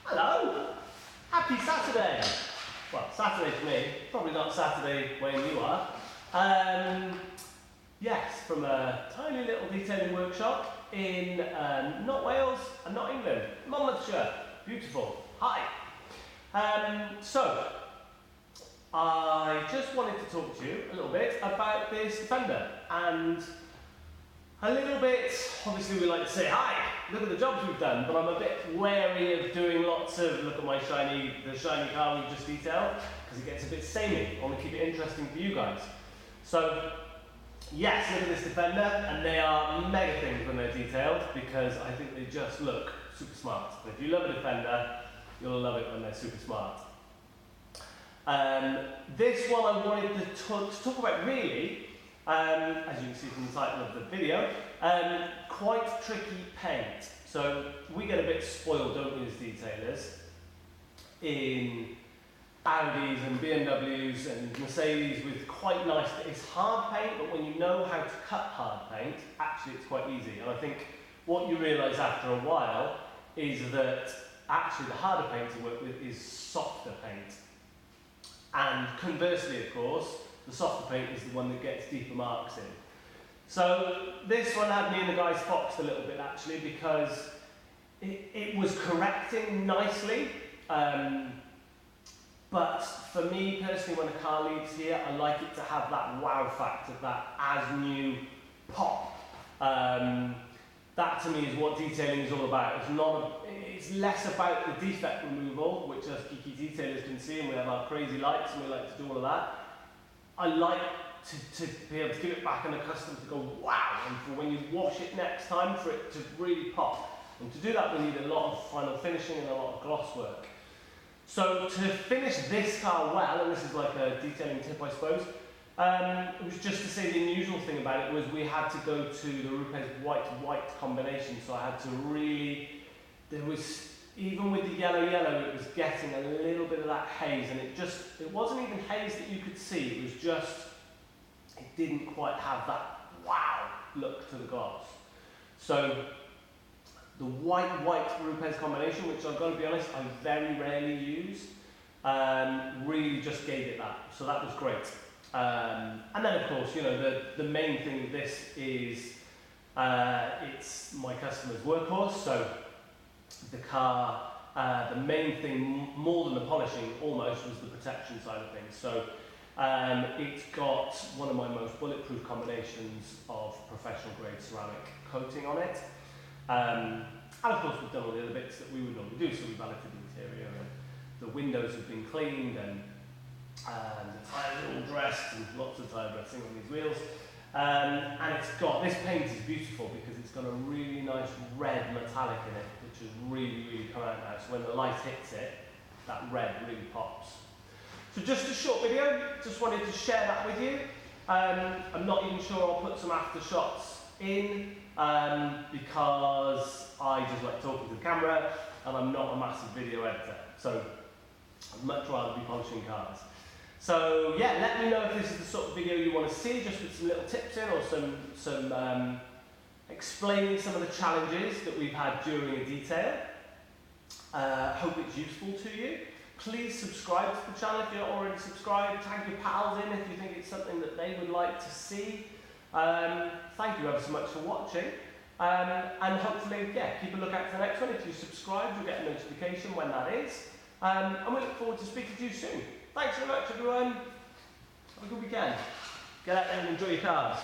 Hello! Happy Saturday! Well, Saturday for me, probably not Saturday when you are. Yes, from a tiny little detailing workshop in not Wales and not England, Monmouthshire. Beautiful. Hi! So, I just wanted to talk to you a little bit about this Defender, and a little bit, obviously we like to say, hi, look at the jobs we've done, but I'm a bit wary of doing lots of, look at my the shiny car we just detailed, because it gets a bit samey. I want to keep it interesting for you guys. So, yes, look at this Defender, and they are mega things when they're detailed, because I think they just look super smart. And if you love a Defender, you'll love it when they're super smart. This one I wanted to talk about really, as you can see from the title of the video, quite tricky paint. So we get a bit spoiled, don't we, as detailers, in Audis and BMWs and Mercedes with quite nice, it's hard paint, but when you know how to cut hard paint, actually it's quite easy. And I think what you realise after a while is that actually the harder paint to work with is softer paint. And conversely, of course, the softer paint is the one that gets deeper marks in. So this one had me and the guys foxed a little bit actually, because it was correcting nicely. But for me personally, when a car leaves here, I like it to have that wow factor, that as new pop. That to me is what detailing is all about. It's less about the defect removal, which us geeky detailers can see, and we have our crazy lights and we like to do all of that. I like to be able to give it back on a customer to go wow, and for when you wash it next time for it to really pop. And to do that we need a lot of final finishing and a lot of gloss work. So to finish this car well, and this is like a detailing tip I suppose, it was just to say the unusual thing about it was we had to go to the Rupes white-white combination, so I had to really, there was, even with the yellow, it was getting a little bit of that haze, and it wasn't even haze that you could see, it was just, it didn't quite have that wow look to the gloss. So the white-white Rupes combination, which I've got to be honest, I very rarely use, really just gave it that, so that was great. And then of course, you know, the main thing with this is it's my customer's workhorse, so the car, the main thing more than the polishing almost was the protection side of things. So it's got one of my most bulletproof combinations of professional grade ceramic coating on it. And of course we've done all the other bits that we would normally do, so we've valeted the interior and the windows have been cleaned and the tyres are all dressed and lots of tyre dressing on these wheels. And it's got, this paint is beautiful because it's got a really nice red metallic in it, which has really come out now. So when the light hits it, that red really pops. So just a short video, just wanted to share that with you. I'm not even sure I'll put some after shots in because I just like talking to the camera and I'm not a massive video editor. So I'd much rather be polishing cars. So yeah, let me know if this is the sort of video you want to see, just with some little tips in or some explaining some of the challenges that we've had during a detail. Hope it's useful to you. Please subscribe to the channel if you're not already subscribed. Tag your pals in if you think it's something that they would like to see. Thank you ever so much for watching. And hopefully, yeah, keep a lookout for the next one. If you subscribe, you'll get a notification when that is. And we look forward to speaking to you soon. Thanks very much, everyone. Have a good weekend. Get out there and enjoy your cars.